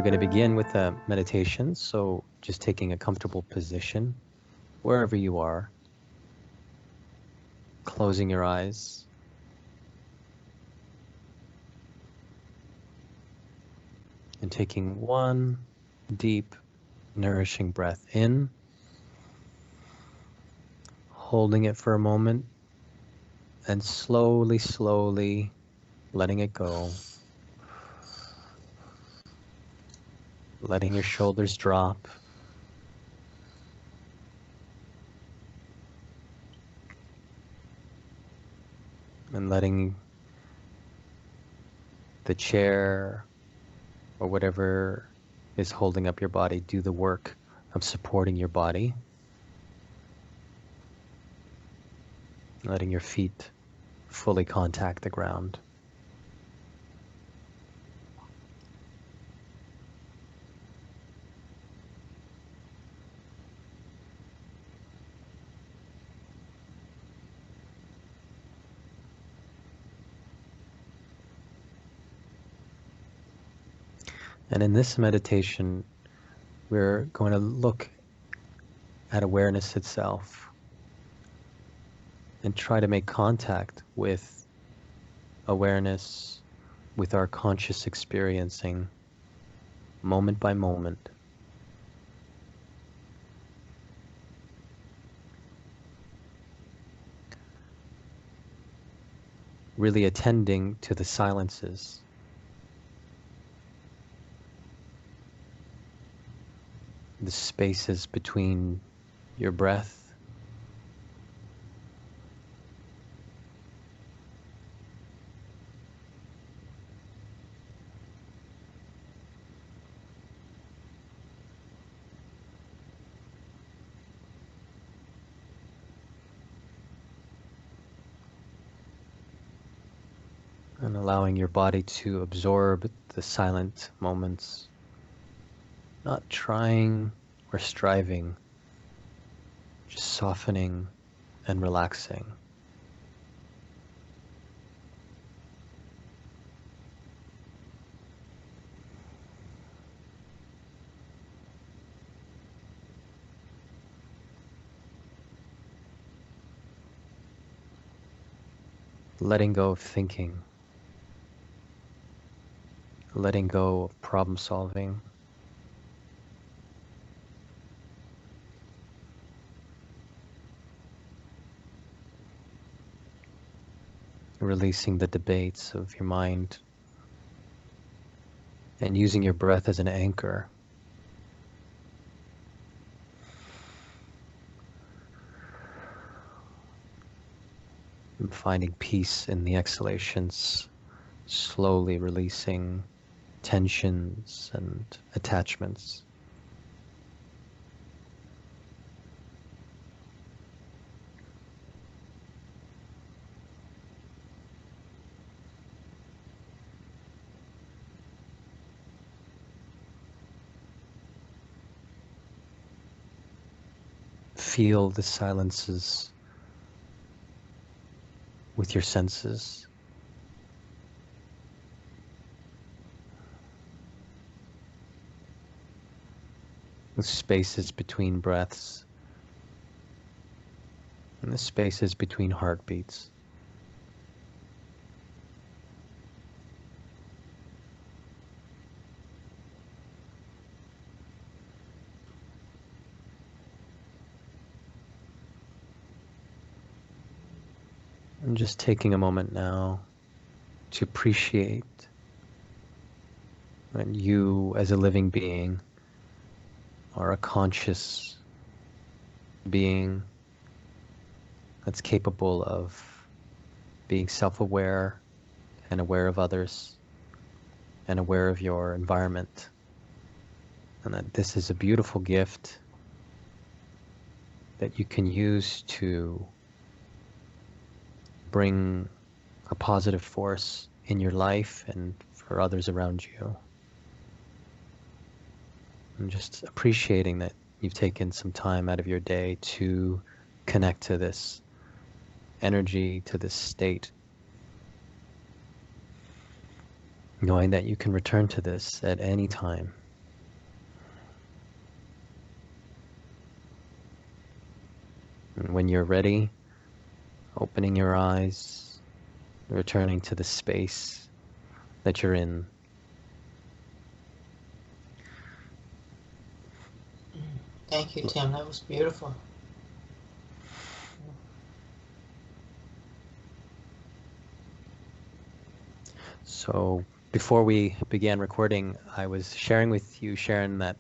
going to begin with a meditation, so just taking a comfortable position wherever you are, closing your eyes, and taking one deep, nourishing breath in, holding it for a moment, and slowly, slowly letting it go, letting your shoulders drop, and letting the chair or whatever is holding up your body do the work of supporting your body. Letting your feet fully contact the ground. And in this meditation, we're going to look at awareness itself and try to make contact with awareness, with our conscious experiencing, moment by moment. Really attending to the silences. The spaces between your breath and allowing your body to absorb the silent moments, not trying or striving, just softening and relaxing. Letting go of thinking, letting go of problem solving, releasing the debates of your mind, and using your breath as an anchor. And finding peace in the exhalations, slowly releasing tensions and attachments. Feel the silences with your senses. The spaces between breaths and the spaces between heartbeats. And just taking a moment now to appreciate that you as a living being are a conscious being that's capable of being self-aware and aware of others and aware of your environment, and that this is a beautiful gift that you can use to bring a positive force in your life and for others around you. And just appreciating that you've taken some time out of your day to connect to this energy, to this state, knowing that you can return to this at any time. And when you're ready, opening your eyes, returning to the space that you're in. Thank you, Tim. That was beautiful. So before we began recording, I was sharing with you, Sharon, that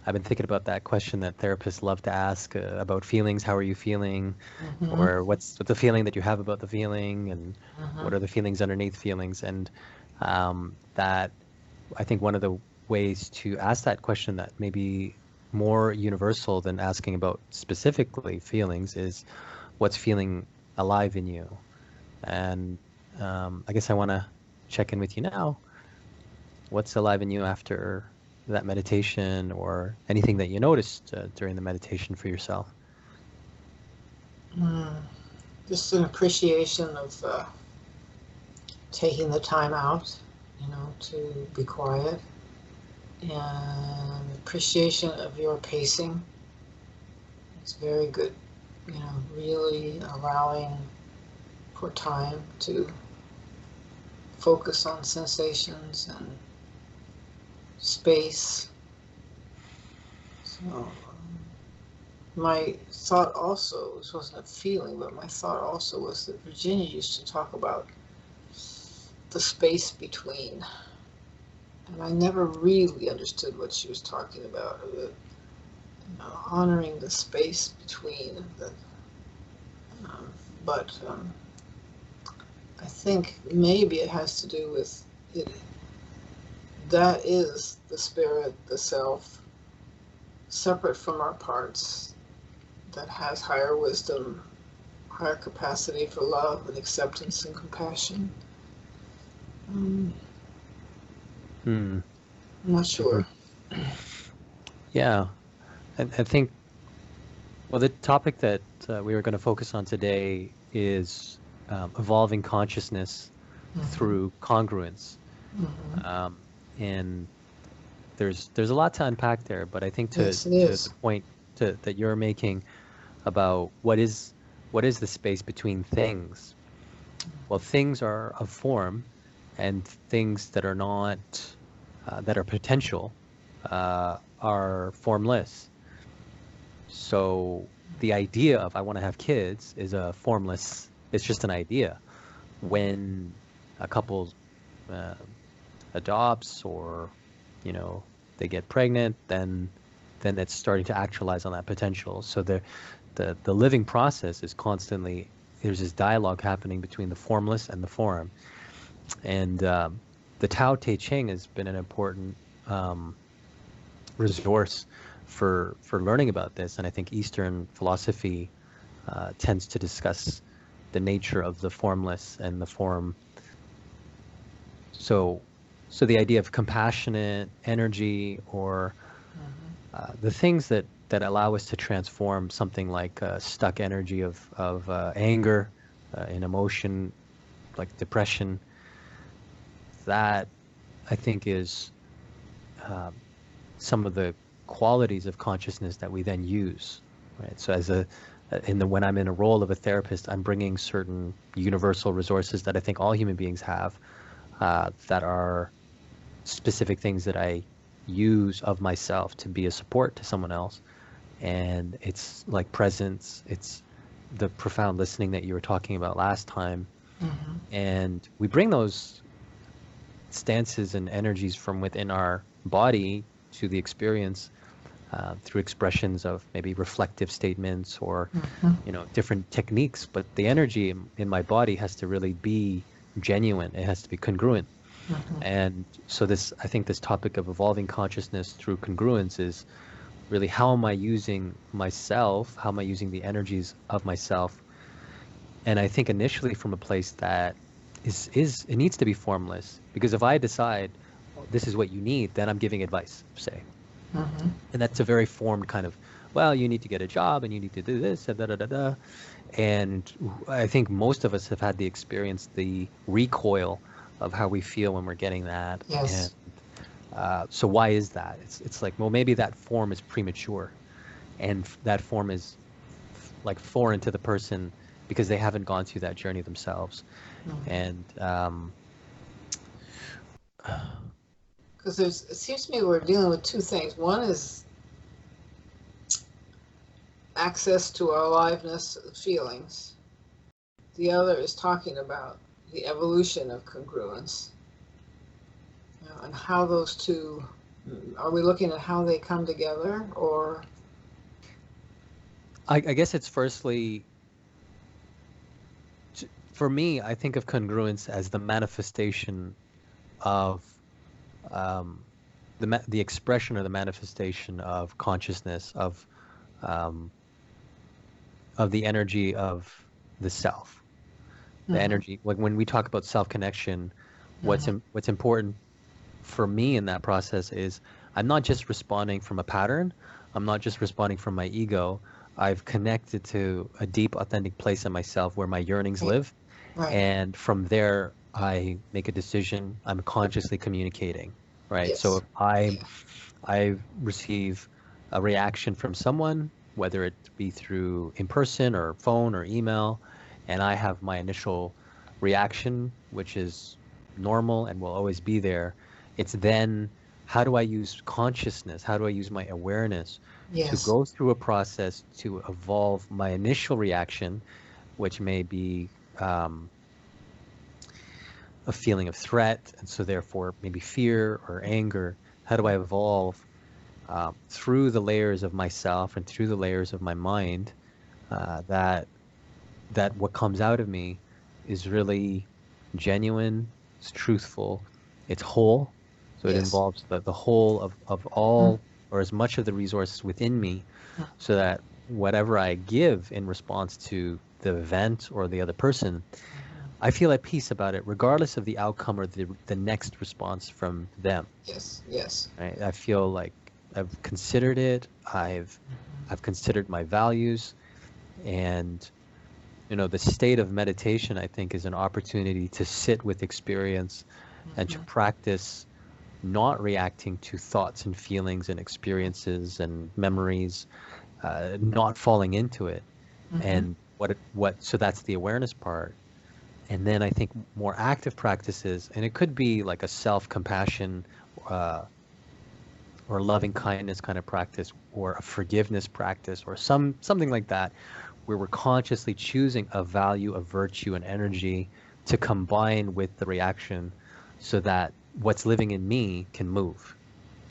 I've been thinking about that question that therapists love to ask about feelings. How are you feeling? Mm-hmm. Or what's the feeling that you have about the feeling? And Mm-hmm. what are the feelings underneath feelings? And that I think one of the ways to ask that question that may be more universal than asking about specifically feelings is what's feeling alive in you. And I guess I want to check in with you now. What's alive in you after that meditation or anything that you noticed during the meditation for yourself? Just an appreciation of taking the time out, to be quiet, and appreciation of your pacing. It's very good, really allowing for time to focus on sensations and space. So my thought also, this wasn't a feeling, but my thought also was that Virginia used to talk about the space between. And I never really understood what she was talking about, honoring the space between. Um, but I think maybe it has to do with it. That is the spirit, the self, separate from our parts, that has higher wisdom, higher capacity for love and acceptance and compassion. Um, Hmm. I'm not Mhm. sure. Yeah, I think, well, the topic that we were going to focus on today is evolving consciousness Mm-hmm. through congruence. Mm-hmm. Um, and there's a lot to unpack there, but I think Yes, it to the is. point that you're making about what is the space between things. Well, things are of form, and things that are not that are potential are formless. So the idea of I want to have kids is a formless. It's just an idea. When a couple uh, adopts or you know they get pregnant, then it's starting to actualize on that potential. So the living process is constantly there's this dialogue happening between the formless and the form. And the Tao Te Ching has been an important um, resource for learning about this. And I think Eastern philosophy tends to discuss the nature of the formless and the form. So, so the idea of compassionate energy or Mm-hmm. the things that allow us to transform something like stuck energy of anger, in emotion, like depression, that I think is um, some of the qualities of consciousness that we then use, right? So when I'm in a role of a therapist, I'm bringing certain universal resources that I think all human beings have, that are specific things that I use of myself to be a support to someone else. And it's like presence, it's the profound listening that you were talking about last time. Mm-hmm. And we bring those stances and energies from within our body to the experience through expressions of maybe reflective statements or Mm-hmm. different techniques. But the energy in my body has to really be genuine. It has to be congruent. Mm-hmm. And so I think this topic of evolving consciousness through congruence is really how am I using myself? How am I using the energies of myself? And I think initially from a place that is it needs to be formless, because if I decide, oh, this is what you need, then I'm giving advice, say. Mm-hmm. And that's a very formed kind of, well, you need to get a job and you need to do this and da da da da. And I think most of us have had the experience, the recoil of how we feel when we're getting that. And Yes. so why is that? It's like, well, maybe that form is premature, and that form is like foreign to the person because they haven't gone through that journey themselves. Mhm. And Because it seems to me we're dealing with two things. One is access to our aliveness feelings. The other is talking about the evolution of congruence, and how those two, are we looking at how they come together, or? I guess it's firstly, for me, I think of congruence as the manifestation of um, the expression or the manifestation of consciousness um, of the energy of the self, the Mhm, energy. Like when we talk about self connection, mhm. what's important for me in that process is I'm not just responding from a pattern. I'm not just responding from my ego. I've connected to a deep, authentic place in myself where my yearnings Right, live. right. And from there, I make a decision. I'm consciously communicating, right? So Yes. if I Yeah. I receive a reaction from someone, whether it be through in person or phone or email, and I have my initial reaction, which is normal and will always be there. It's then how do I use consciousness? How do I use my awareness to Yes. go through a process to evolve my initial reaction, which may be a feeling of threat, and so therefore maybe fear or anger. How do I evolve through the layers of myself and through the layers of my mind, that what comes out of me is really genuine, it's truthful, it's whole. So it Yes. involves the whole of all or as much of the resources within me, so that whatever I give in response to the event or the other person, I feel at peace about it, regardless of the outcome or the next response from them. Yes. Yes. Right? I feel like I've considered it. I've considered my values, and the state of meditation, I think, is an opportunity to sit with experience and to Mhm, practice not reacting to thoughts and feelings and experiences and memories, not falling into it. mhm. And so that's the awareness part. And then I think more active practices, and it could be like a self-compassion, uh, or loving kindness kind of practice, or a forgiveness practice, or something like that, where we're consciously choosing a value, a virtue, an energy to combine with the reaction, so that what's living in me can move.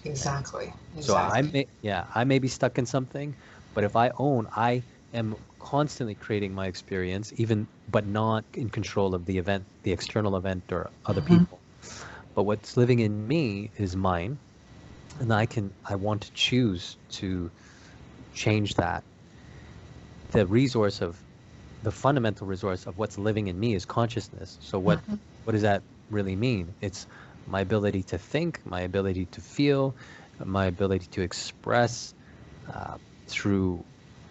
Right? Exactly. So Exactly. I may be stuck in something, but if I own, I am constantly creating my experience, even but not in control of the event, the external event or other Mhm. people. But what's living in me is mine, and I want to choose to change that. The fundamental resource of what's living in me is consciousness. So Mhm. what does that really mean? It's my ability to think, my ability to feel, my ability to express, uh, through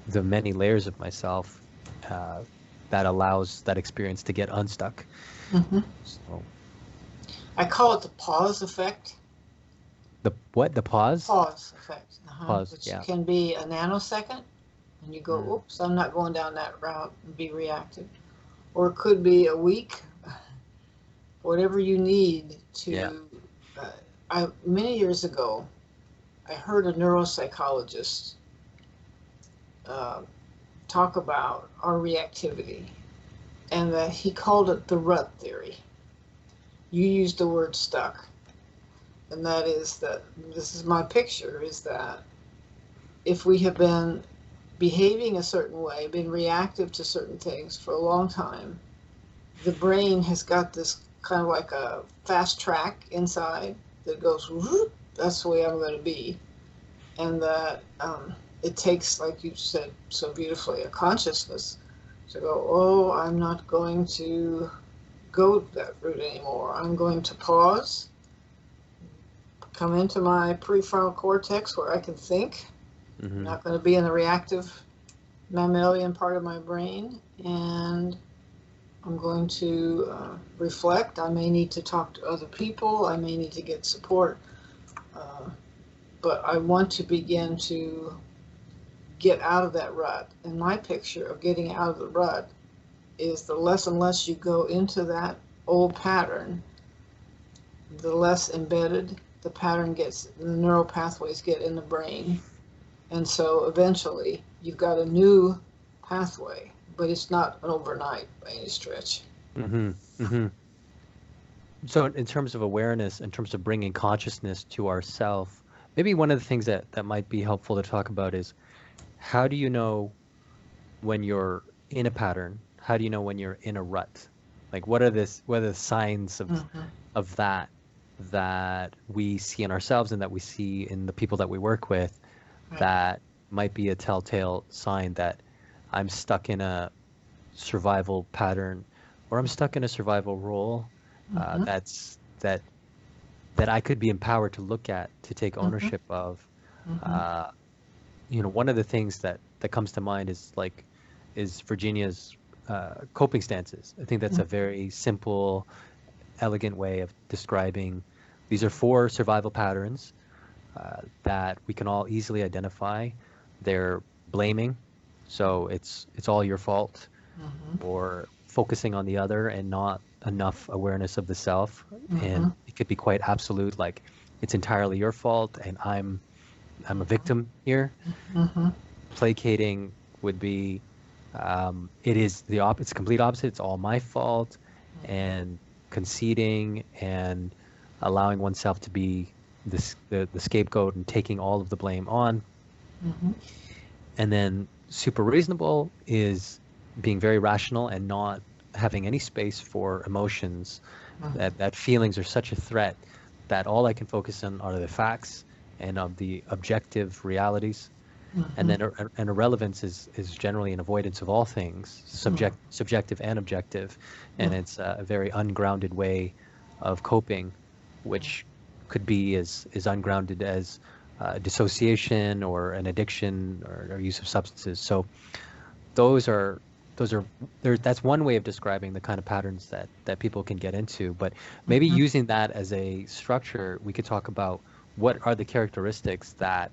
the many layers of myself, uh, that allows that experience to get unstuck. Mhm. So I call it the pause effect. the pause? Pause effect. Pause, Which yeah. can be a nanosecond, and you go, Mm, "Oops, I'm not going down that route," and be reactive. Or it could be a week, whatever you need yeah. to. Many years ago, I heard a neuropsychologist uh, talk about our reactivity, and that he called it the rut theory. You used the word stuck, and that is that this is my picture, is that if we have been behaving a certain way, been reactive to certain things for a long time, the brain has got this kind of like a fast track inside that goes, whoop, that's the way I'm going to be. And that it takes, like you said so beautifully, a consciousness to go, oh, I'm not going to go that route anymore. I'm going to pause, come into my prefrontal cortex where I can think. I'm Hmm. not going to be in the reactive mammalian part of my brain, and I'm going to reflect. I may need to talk to other people. I may need to get support. Uh, but I want to begin to get out of that rut. And my picture of getting out of the rut is the less and less you go into that old pattern, the less embedded the pattern gets, the neural pathways get in the brain. And so eventually you've got a new pathway, but it's not an overnight by any stretch. Mm-hmm. Mm-hmm. So in terms of awareness, in terms of bringing consciousness to ourself, maybe one of the things that might be helpful to talk about is how do you know when you're in a pattern? How do you know when you're in a rut? Like what are the signs Mm-hmm. of that we see in ourselves and that we see in the people that we work with Right. that might be a telltale sign that I'm stuck in a survival pattern or I'm stuck in a survival role Mm-hmm. that that I could be empowered to look at, to take Mm-hmm. ownership of. Mm-hmm. Uh, one of the things that comes to mind is Virginia's coping stances. I think that's a very simple, elegant way of describing. These are four survival patterns that we can all easily identify. They're blaming, so it's all your fault, Mm-hmm. or focusing on the other and not enough awareness of the self. Mm-hmm. And it could be quite absolute, like it's entirely your fault and I'm a victim here. Mm-hmm. Placating would be it's complete opposite. It's all my fault, and conceding and allowing oneself to be the scapegoat and taking all of the blame on. Mm-hmm. And then super reasonable is being very rational and not having any space for emotions. That feelings are such a threat that all I can focus on are the facts and of the objective realities. And Mm-hmm. then and irrelevance is generally an avoidance of all things, subjective and objective, and it's a very ungrounded way of coping, which could be as ungrounded as dissociation or an addiction or use of substances. So those are that's one way of describing the kind of patterns that people can get into. But maybe Mm-hmm. using that as a structure, we could talk about what are the characteristics that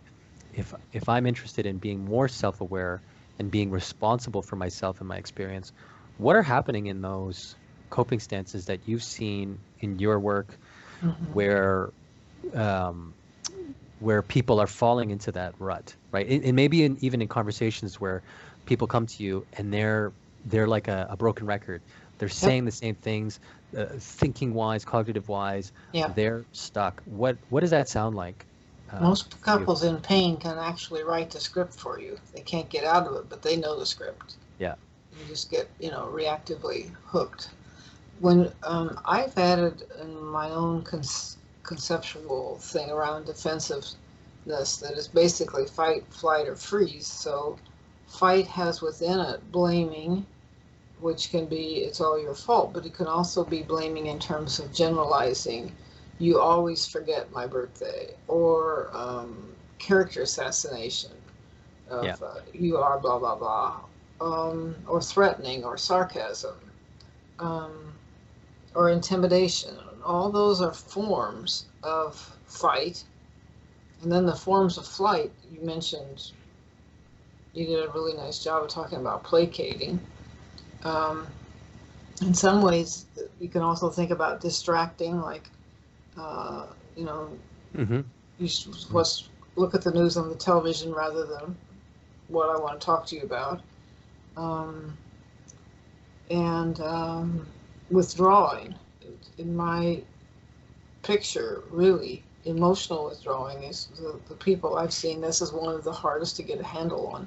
if I'm interested in being more self-aware and being responsible for myself and my experience, what are happening in those coping stances that you've seen in your work Mm-hmm. where um, where people are falling into that rut, right? And maybe even in conversations where people come to you and they're like a broken record. They're Yep. saying the same things, thinking wise, cognitive wise. Yeah. They're stuck. What does that sound like Most to you? couples in pain can actually write the script for you. They can't get out of it, but they know the script. Yeah. You just get, reactively hooked. When I've added in my own conceptual thing around defensiveness that is basically fight, flight, or freeze. So fight has within it blaming, which can be it's all your fault, but it can also be blaming in terms of generalizing. You always forget my birthday, or character assassination Yeah. of you are blah blah blah, or threatening or sarcasm, um, or intimidation. All those are forms of fight. And then the forms of flight, you mentioned, you did a really nice job of talking about placating. Um, in some ways, you can also think about distracting, like, uh, you know, Mm-hmm. you must look at the news on the television rather than what I want to talk to you about. Um, and withdrawing. In my picture, really, emotional withdrawing is the people I've seen. This is one of the hardest to get a handle on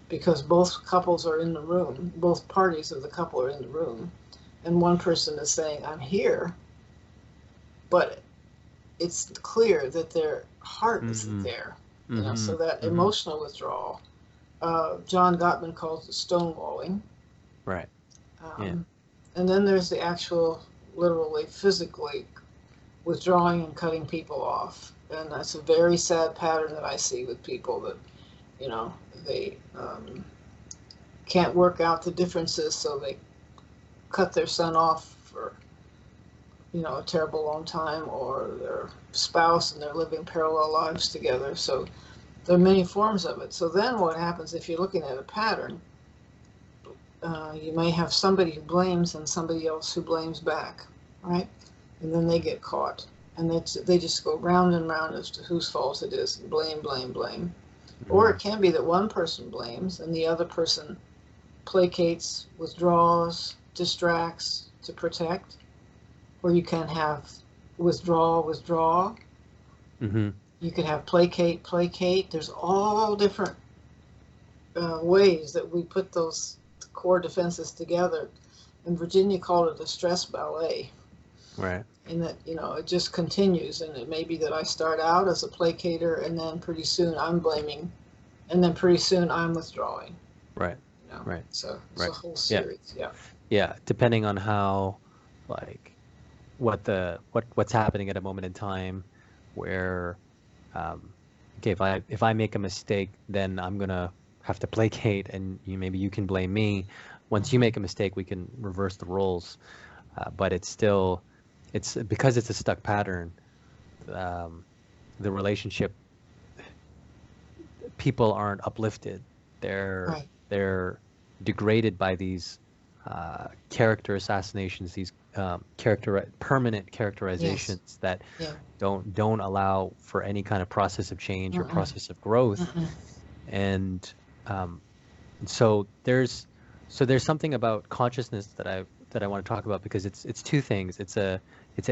because both couples are in the room, both parties of the couple are in the room, and one person is saying, I'm here, but it's clear that their heart isn't Mm-hmm. there. Mm-hmm. So that Mm-hmm. emotional withdrawal, John Gottman calls it stonewalling. Right. Yeah. Um, and then there's the actual, literally, physically withdrawing and cutting people off. And that's a very sad pattern that I see with people that, they can't work out the differences, so they cut their son off for, a terrible long time, or their spouse, and they're living parallel lives together. So There are many forms of it. So then what happens if you're looking at a pattern? You may have somebody who blames and somebody else who blames back, right? And then they get caught. And they just go round and round as to whose fault it is. Blame, blame, blame. Or it can be that one person blames and the other person placates, withdraws, distracts to protect. Or you can have withdraw, withdraw. Mm-hmm. You could have placate, placate. There's all different ways that we put those core defenses together. And Virginia called it a stress ballet. Right. And that, it just continues. And it may be that I start out as a placator and then pretty soon I'm blaming. And then pretty soon I'm withdrawing. Right. Right. So it's right. a whole series. Yeah. Yeah. Depending on how, like, what's happening at a moment in time where, okay, if I make a mistake, then I'm going to have to placate and maybe you can blame me. Once you make a mistake, we can reverse the roles. But it's because it's a stuck pattern, the relationship, people aren't uplifted. They're degraded by these character assassinations, these permanent characterizations that don't allow for any kind of process of change or process of growth. And so there's something about consciousness that I want to talk about, because it's two things. It's an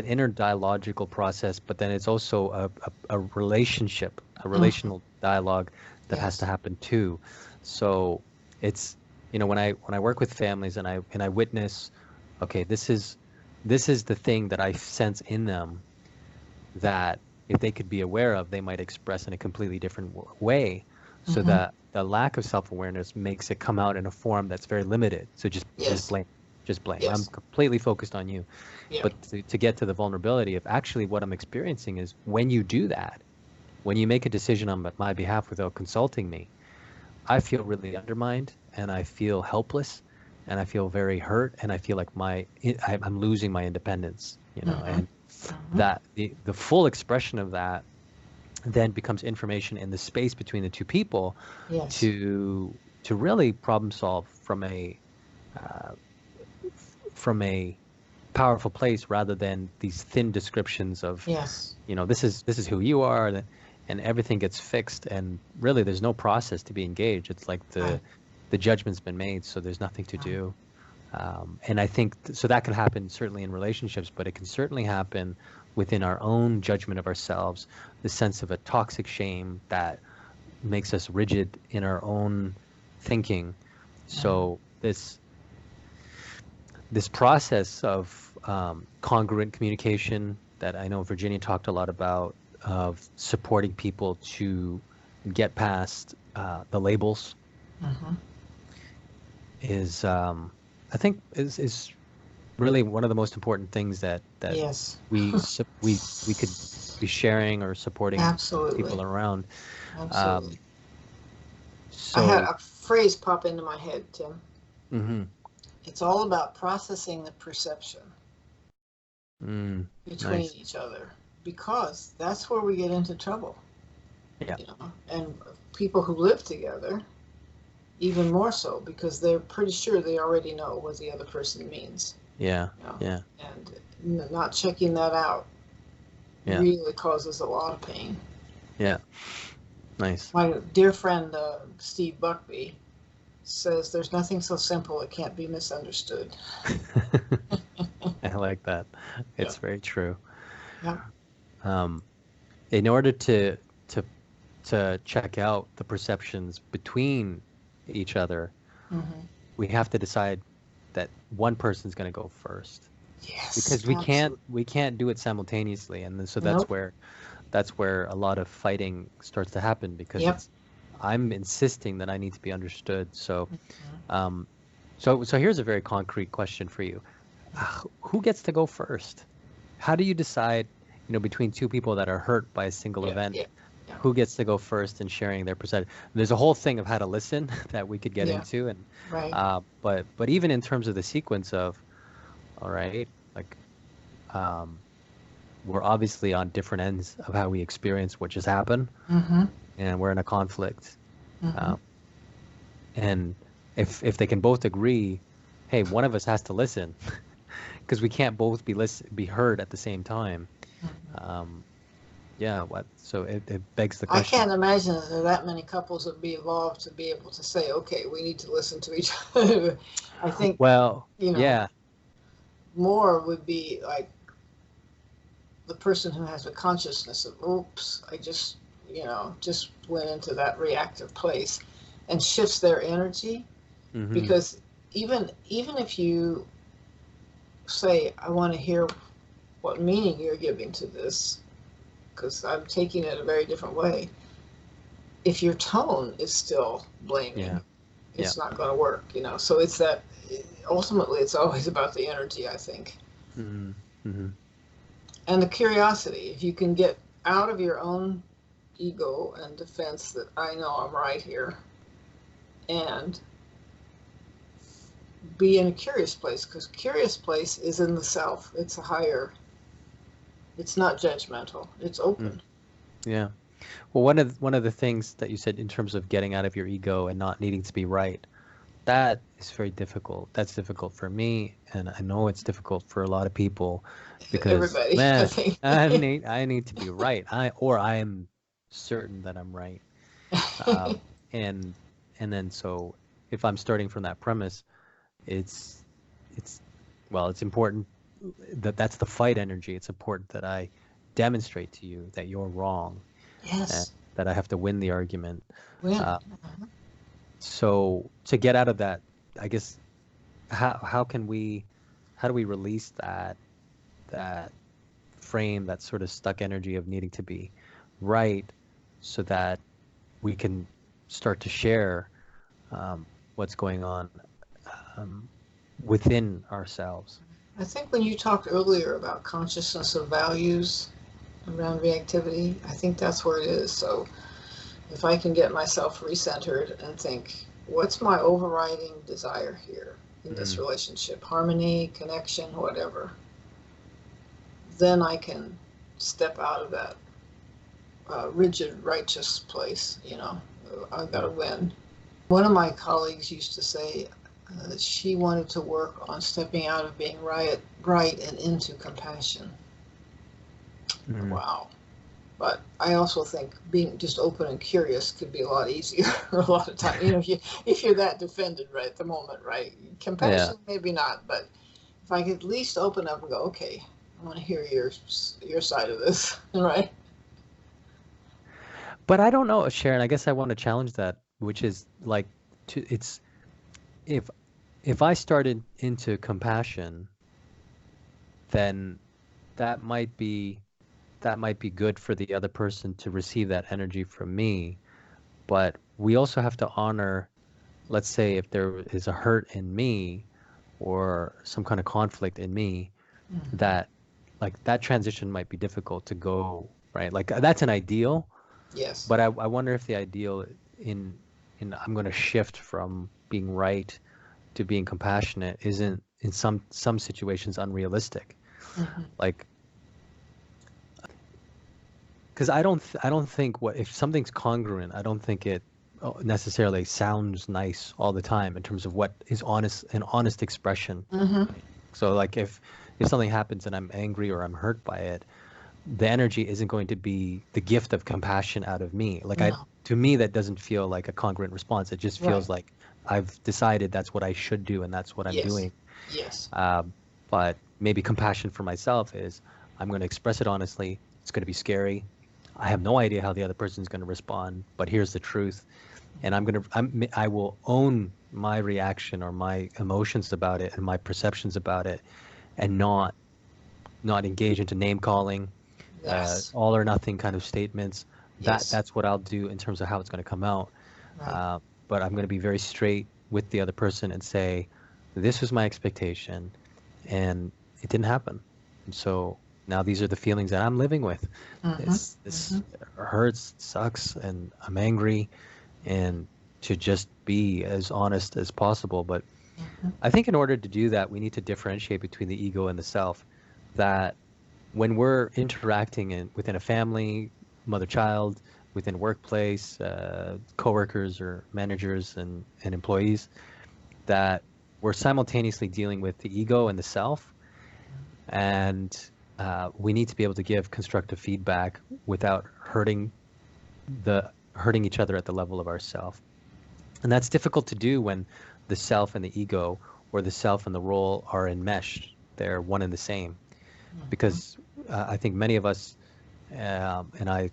inner dialogical process, but then it's also a relational dialogue that has to happen too. So it's, when I work with families and I witness, okay, this is the thing that I sense in them that if they could be aware of, they might express in a completely different way. So that the lack of self-awareness makes it come out in a form that's very limited. So just blame. Yes. I'm completely focused on you. Yeah. But to get to the vulnerability of actually what I'm experiencing is when you do that, when you make a decision on my behalf without consulting me, I feel really undermined and I feel helpless and I feel very hurt and I feel like I'm losing my independence, and that the full expression of that then becomes information in the space between the two people to really problem solve from a powerful place, rather than these thin descriptions of this is who you are, and everything gets fixed, and really there's no process to be engaged. It's like the judgment's been made, so there's nothing to do. And I think so that can happen certainly in relationships, but it can certainly happen within our own judgment of ourselves, the sense of a toxic shame that makes us rigid in our own thinking. So this process of congruent communication that I know Virginia talked a lot about, of supporting people to get past the labels, is I think is really one of the most important things that we could be sharing or supporting people around. Absolutely. So I had a phrase pop into my head, Tim. It's all about processing the perception between each other, because that's where we get into trouble. Yeah. And people who live together, even more so, because they're pretty sure they already know what the other person means. Yeah. And not checking that out really causes a lot of pain. Yeah. Nice. My dear friend Steve Buckby says there's nothing so simple it can't be misunderstood. I like that. It's very true. Yeah. In order to check out the perceptions between each other, we have to decide that one person's going to go first. Yes. Because we can't do it simultaneously, and so that's where a lot of fighting starts to happen, because I'm insisting that I need to be understood. So, so here's a very concrete question for you: who gets to go first? How do you decide, between two people that are hurt by a single event? Who gets to go first in sharing their perspective? There's a whole thing of how to listen that we could get into, and but even in terms of the sequence of, all right, like, we're obviously on different ends of how we experience what just happened, and we're in a conflict. Mm-hmm. Um, and if they can both agree, hey, one of us has to listen because we can't both be heard at the same time. Um, yeah, what? So it begs the I question. can't imagine that there are that many couples that be evolved to be able to say, okay, we need to listen to each other. I think, Well, you know, yeah, more would be like the person who has a consciousness of, oops, I just, just went into that reactive place, and shifts their energy. hmm Because even if you say, I want to hear what meaning you're giving to this, because I'm taking it a very different way. If your tone is still blaming, yeah, yeah, it's not going to work, So it's that ultimately it's always about the energy, I think, hmm hmm and the curiosity. If you can get out of your own ego and defense that I know I'm right here, and be in a curious place, because curious place is in the self. It's a higher. It's not judgmental. It's mm, open. yeah. Well, one of the things that you said in terms of getting out of your ego and not needing to be right, that is very difficult. That's difficult for me, and I know it's difficult for a lot of people because, Everybody, I man, think. I need to be right. I am certain that I'm right. Um, and and then so if I'm starting from that premise, it's it's well, it's important that that's the fight energy. It's important that I demonstrate to you that you're wrong and Yes. that I have to win the argument. Win. Uh, so to get out of that, I guess how can we how do we release that frame, that sort of stuck energy of needing to be right, so that we can start to share what's going on um, within ourselves. I think when you talked earlier about consciousness of values around reactivity, I think that's where it is. So if I can get myself recentered and think, what's my overriding desire here in this Mm, relationship? Harmony, connection, whatever. Then I can step out of that rigid, righteous place. I've got to mm, win. One of my colleagues used to say she wanted to work on stepping out of being right and into compassion. mm. Wow. But I also think being just open and curious could be a lot easier a lot of time. If you're that defended right at the moment, right? Yeah. Compassion, maybe not, but if I could at least open up and go, okay, I want to hear your side of this, right? But I don't know, Sharon. I guess I want to challenge that, which is like, it's if I started into compassion, then that might be that might be good for the other person to receive that energy from me. But we also have to honor, let's say, if there is a hurt in me or some kind of conflict in me, Mm-hmm. that like that transition might be difficult to go, right? Like that's an ideal, Yes. but I wonder if the ideal in I'm going to shift from being right to being compassionate isn't in some situations unrealistic. Mm-hmm. Like, because I don't think what if something's congruent, I don't think it necessarily sounds nice all the time in terms of what is an honest expression. Mm-hmm. So like if something happens and I'm angry or I'm hurt by it, the energy isn't going to be the gift of compassion out of me. Like No. to me, that doesn't feel like a congruent response. It just Right. feels like I've decided that's what I should do and that's what I'm Yes. doing. Yes. Um, but maybe compassion for myself is I'm going to express it honestly. It's going to be scary. I have no idea how the other person's going to respond, but here's the truth. And I will own my reaction or my emotions about it and my perceptions about it and not engage into name calling, Yes. all or nothing kind of statements. Yes. That's what I'll do in terms of how it's going to come out. Right. Uh, but I'm going to be very straight with the other person and say, this was my expectation, and it didn't happen. And so now these are the feelings that I'm living with. Mm-hmm. Mm-hmm. This hurts, sucks, and I'm angry, and to just be as honest as possible. But Mm-hmm. I think in order to do that, we need to differentiate between the ego and the self. That when we're interacting within a family, mother-child, within workplace, coworkers or managers and employees, that we're simultaneously dealing with the ego and the self, and we need to be able to give constructive feedback without hurting each other at the level of ourself. And that's difficult to do when the self and the ego, or the self and the role, are enmeshed. They're one and the same. Because I think many of us, and I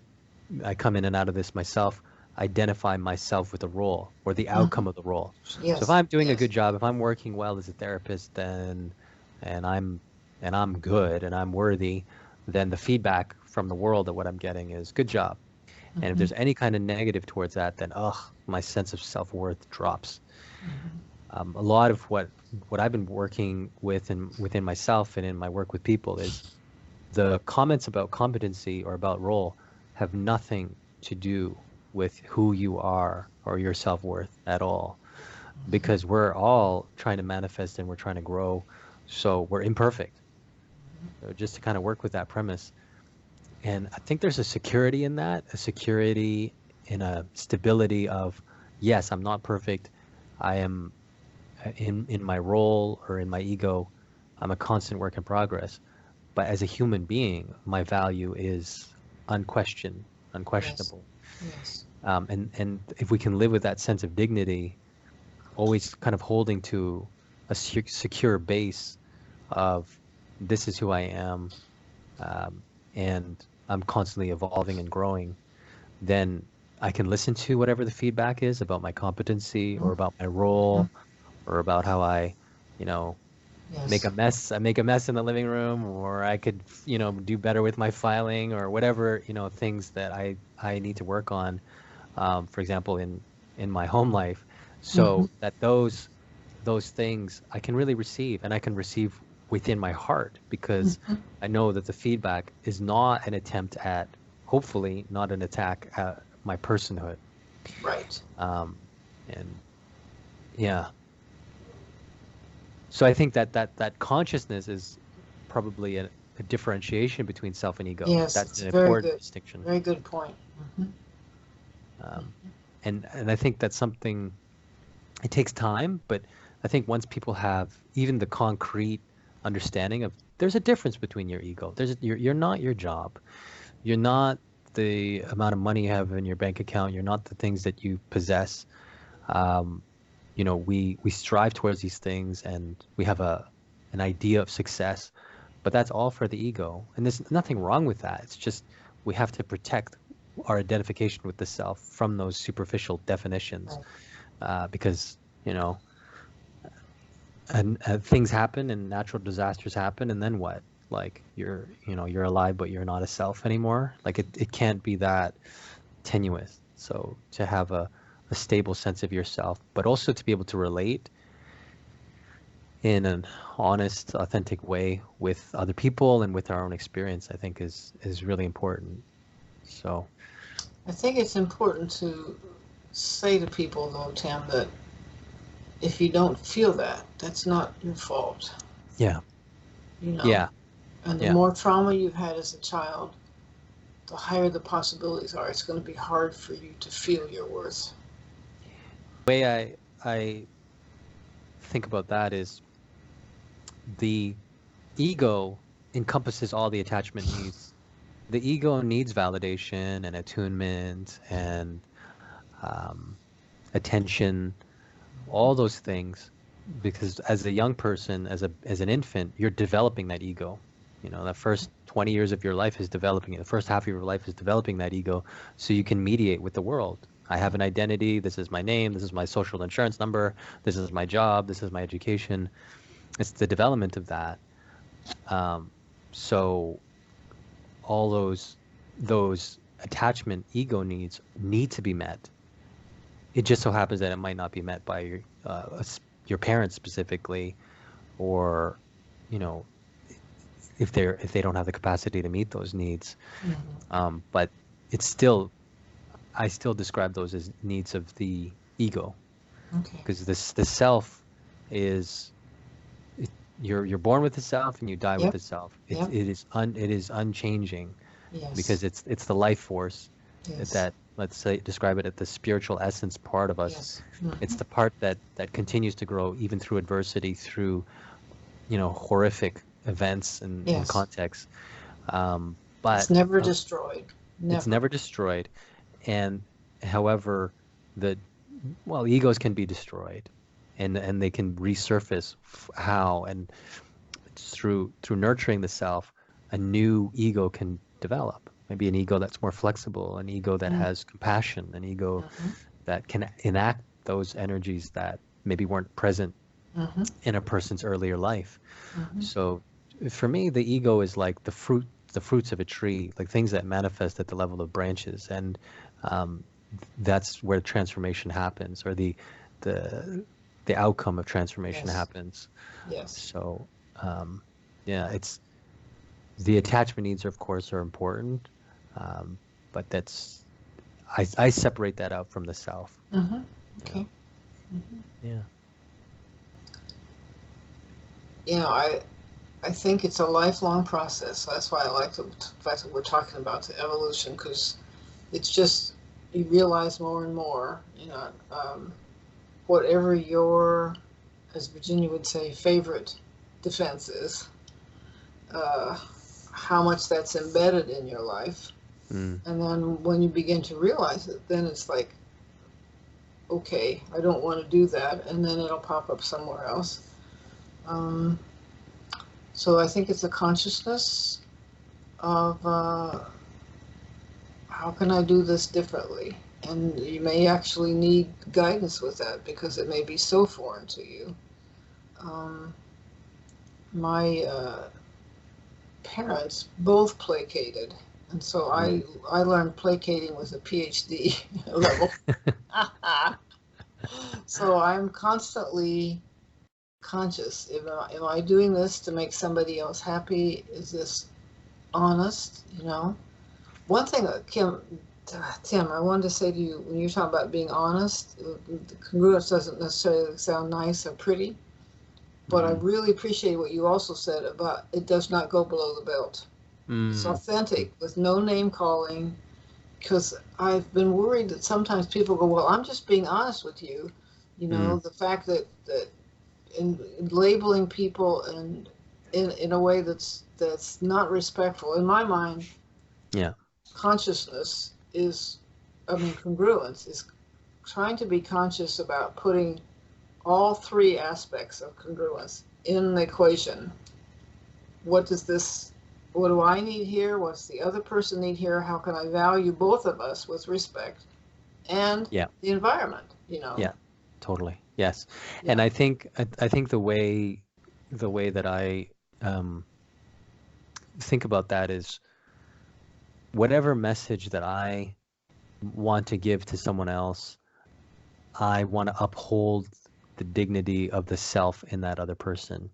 come in and out of this myself, identify myself with the role or the outcome of the role. So if I'm doing a good job, if I'm working well as a therapist, then and I'm good and I'm worthy, then the feedback from the world that what I'm getting is good job. And if there's any kind of negative towards that, then my sense of self-worth drops. A lot of what I've been working with and within myself and in my work with people is the comments about competency or about role have nothing to do with who you are or your self-worth at all, because we're all trying to manifest and we're trying to grow, so we're imperfect. So just to kind of work with that premise. And I think there's a security in that, a security in a stability of, yes, I'm not perfect. I am in my role or in my ego, I'm a constant work in progress. But as a human being, my value is unquestionable. Yes. And if we can live with that sense of dignity, always kind of holding to a secure base of this is who I am, and I'm constantly evolving and growing, then I can listen to whatever the feedback is about my competency or about my role or about how I, make a mess. I make a mess in the living room, or I could, do better with my filing or whatever, things that I need to work on, for example, in my home life. So that those things I can really receive, and I can receive within my heart, because I know that the feedback is not an attempt at, hopefully not an attack at my personhood. Right. And yeah. So I think that consciousness is probably a differentiation between self and ego. Yes, That's an very important good. distinction. Very good point. And I think that's something, it takes time, but I think once people have even the concrete understanding of there's a difference between your ego. You're not your job. You're not the amount of money you have in your bank account. You're not the things that you possess. We strive towards these things, and we have an idea of success, but that's all for the ego. And there's nothing wrong with that. It's just we have to protect our identification with the self from those superficial definitions, because and things happen and natural disasters happen, and then what? Like you're alive, but you're not a self anymore. Like it can't be that tenuous. So to have a stable sense of yourself, but also to be able to relate in an honest, authentic way with other people and with our own experience, I think is really important. So I think it's important to say to people, though, Tam, that if you don't feel that, that's not your fault. yeah. Yeah. And the more trauma you've had as a child, the higher the possibilities are. It's going to be hard for you to feel your worth. The way I think about that is the ego encompasses all the attachment needs. The ego needs validation and attunement and attention, all those things, because as a young person, as an infant, you're developing that ego. That first 20 years of your life is developing it. The first half of your life is developing that ego so you can mediate with the world. I have an identity. This is my name. This is my social insurance number. This is my job. This is my education. It's the development of that. So all those attachment ego needs need to be met. It just so happens that it might not be met by your parents specifically, or if they don't have the capacity to meet those needs. But it's still, I still describe those as needs of the ego, because the self is, you're born with the self and you die with the self. It is unchanging, because it's the life force that let's say, describe it at the spiritual essence part of us. Yes. It's the part that continues to grow even through adversity, through, horrific events and Yes. contexts. It's But never destroyed. it's Never. never destroyed. And however, the egos can be destroyed, and they can resurface. How? And it's through nurturing the self, a new ego can develop. Maybe an ego that's more flexible, an ego that has compassion, an ego Mm-hmm. that can enact those energies that maybe weren't present Mm-hmm. in a person's earlier life. Mm-hmm. So for me, the ego is like the fruits of a tree, like things that manifest at the level of branches, and um, that's where transformation happens, or the the outcome of transformation Yes. happens. Yes. So yeah, it's the attachment needs, of course, are important, but that's I separate that out from the self. Mm-hmm. You know? Okay. Mm-hmm. Yeah. I think it's a lifelong process. That's why I like the fact that we're talking about the evolution, because it's just you realize more and more, whatever your, as Virginia would say, favorite defense is, uh, how much that's embedded in your life. Mm. And then when you begin to realize it, then it's like, okay, I don't want to do that, and then it'll pop up somewhere else. Um, so I think it's a consciousness of how can I do this differently? And you may actually need guidance with that because it may be so foreign to you. My parents both placated, and so Mm. I learned placating with a PhD level. So I'm constantly conscious. Am I doing this to make somebody else happy? Is this honest? One thing, Tim, I wanted to say to you when you're talking about being honest, congruence doesn't necessarily sound nice or pretty, but I Mm. really appreciate what you also said about it does not go below the belt. It's Mm. authentic with no name calling, because I've been worried that sometimes people go, well, I'm just being honest with you. Mm. The fact that in labeling people and in a way that's not respectful. In my mind, Yeah. consciousness is, congruence is trying to be conscious about putting all three aspects of congruence in the equation. What do I need here? What's the other person need here? How can I value both of us with respect and Yeah. the environment, Yeah. Totally. Yes. And Yeah. I think the way that I um, think about that is whatever message that I want to give to someone else, I want to uphold the dignity of the self in that other person,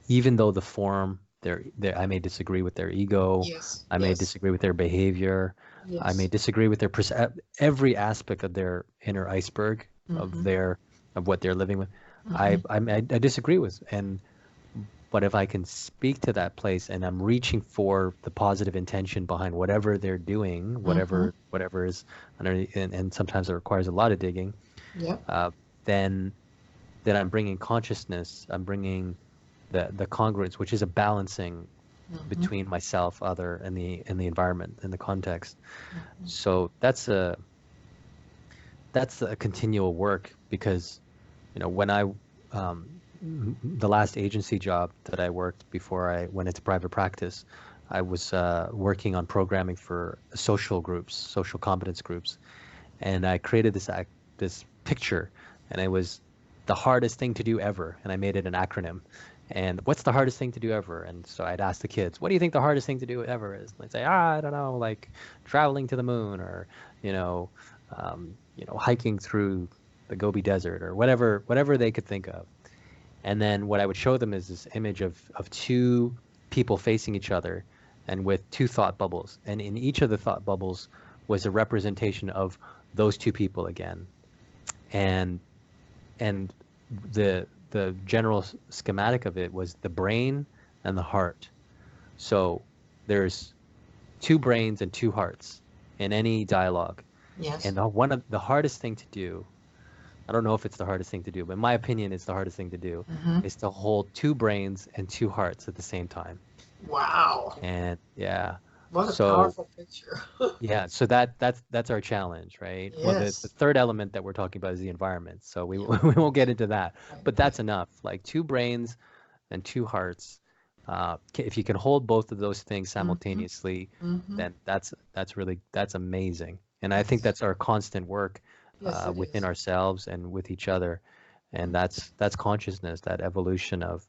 even though the form, I may disagree with their ego, Yes. I may Yes. disagree with their behavior, I may Yes. disagree with every aspect of their inner iceberg of Mm-hmm. what they're living with. Mm-hmm. I disagree with, but if I can speak to that place and I'm reaching for the positive intention behind whatever they're doing, Mm-hmm. whatever is underneath, and sometimes it requires a lot of digging, Yep. uh, then I'm bringing consciousness. I'm bringing the congruence, which is a balancing Mm-hmm. between myself, other, and the environment and the context. Mm-hmm. So that's a continual work because when I the last agency job that I worked before I went into private practice, I was working on programming for social groups, social competence groups, and I created this picture, and it was the hardest thing to do ever, and I made it an acronym. And what's the hardest thing to do ever? And so I'd ask the kids, what do you think the hardest thing to do ever is? And they'd say, I don't know, like traveling to the moon, or you know, hiking through the Gobi Desert, or whatever they could think of. And then what I would show them is this image of two people facing each other and with two thought bubbles. And in each of the thought bubbles was a representation of those two people again. And and the general schematic of it was the brain and the heart. So there's two brains and two hearts in any dialogue. Yes. And one of the hardest thing to do, I don't know if it's the hardest thing to do, but in my opinion, it's the hardest thing to do, Hmm. is to hold two brains and two hearts at the same time. Wow. And yeah, What a so powerful picture. yeah, so that's our challenge, right? Well, the Yes. third element that we're talking about is the environment. So we Yeah. we won't get into that, Right. but Right. that's enough. Like two brains and two hearts. If you can hold both of those things Mm-hmm. simultaneously, Mm-hmm. then that's amazing. And I think Yes. that's our constant work Yes, it within is. ourselves and with each other, and that's consciousness, that evolution of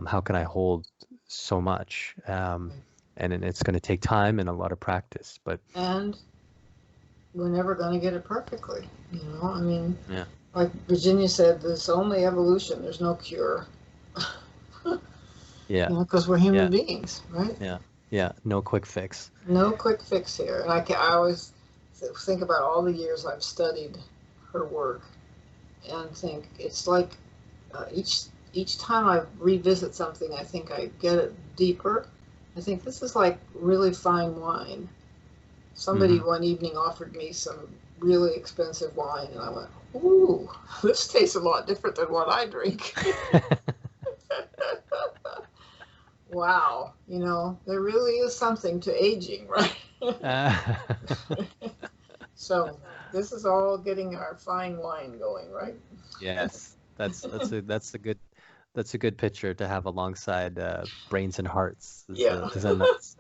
how can I hold so much, Right. and it's going to take time and a lot of practice, but And we're never going to get it perfectly. You know, I mean, yeah, like Virginia said, there's only evolution. There's no cure. yeah, You know, because we're human yeah, beings, right? yeah, yeah. No quick fix. No quick fix here. And I always think about all the years I've studied her work and think it's like each time I revisit something, I think I get it deeper. I think this is like really fine wine. Somebody Hmm. one evening offered me some really expensive wine, and I went, "Ooh, this tastes a lot different than what I drink." Wow, you know, there really is something to aging, right? Uh, So this is all getting our fine wine going, right? yes, that's a good picture to have alongside brains and hearts. Yeah, Is a nice.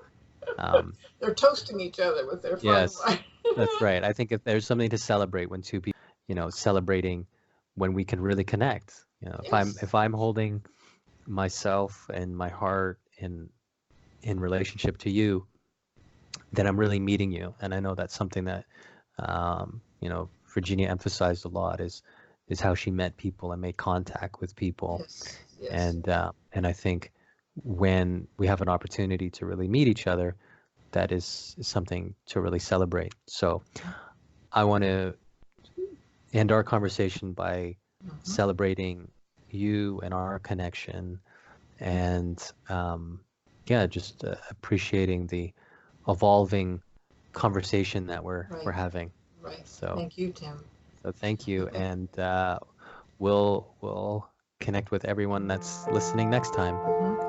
Um, they're toasting each other with their fine yes, wine. that's right. I think if there's something to celebrate when two people, celebrating when we can really connect. Yes, if I'm holding myself and my heart in relationship to you, then I'm really meeting you. And I know that's something that Virginia emphasized a lot is how she met people and made contact with people. yes, yes. And I think when we have an opportunity to really meet each other, that is something to really celebrate. So I want to end our conversation by Hmm. celebrating you and our connection, and yeah, just appreciating the evolving conversation that we're Right, having. right. So Thank you, Tim. so thank you, and we'll connect with everyone that's listening next time. Hmm.